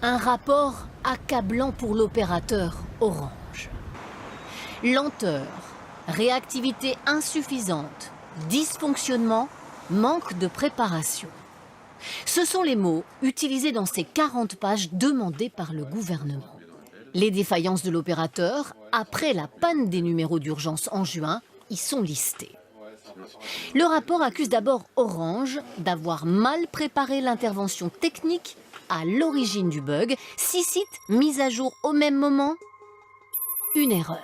Un rapport accablant pour l'opérateur Orange. Lenteur, réactivité insuffisante, dysfonctionnement, manque de préparation. Ce sont les mots utilisés dans ces 40 pages demandées par le gouvernement. Les défaillances de l'opérateur, après la panne des numéros d'urgence en juin, y sont listées. Le rapport accuse d'abord Orange d'avoir mal préparé l'intervention technique à l'origine du bug. 6 sites mis à jour au même moment, une erreur.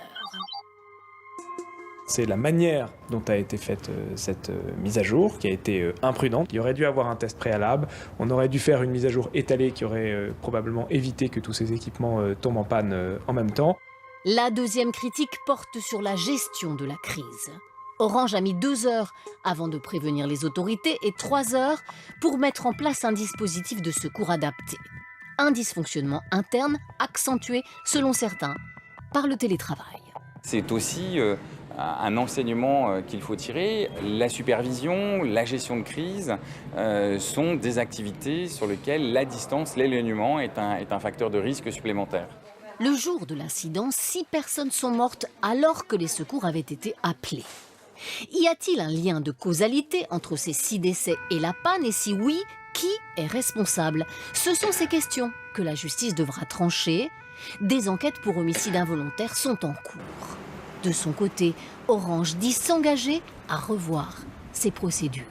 C'est la manière dont a été faite cette mise à jour qui a été imprudente. Il aurait dû avoir un test préalable, on aurait dû faire une mise à jour étalée qui aurait probablement évité que tous ces équipements tombent en panne en même temps. La deuxième critique porte sur la gestion de la crise. Orange a mis 2 heures avant de prévenir les autorités et 3 heures pour mettre en place un dispositif de secours adapté. Un dysfonctionnement interne accentué, selon certains, par le télétravail. C'est aussi un enseignement qu'il faut tirer. La supervision, la gestion de crise sont des activités sur lesquelles la distance, l'éloignement est un facteur de risque supplémentaire. Le jour de l'incident, 6 personnes sont mortes alors que les secours avaient été appelés. Y a-t-il un lien de causalité entre ces 6 décès et la panne? Et si oui, qui est responsable? Ce sont ces questions que la justice devra trancher. Des enquêtes pour homicide involontaire sont en cours. De son côté, Orange dit s'engager à revoir ses procédures.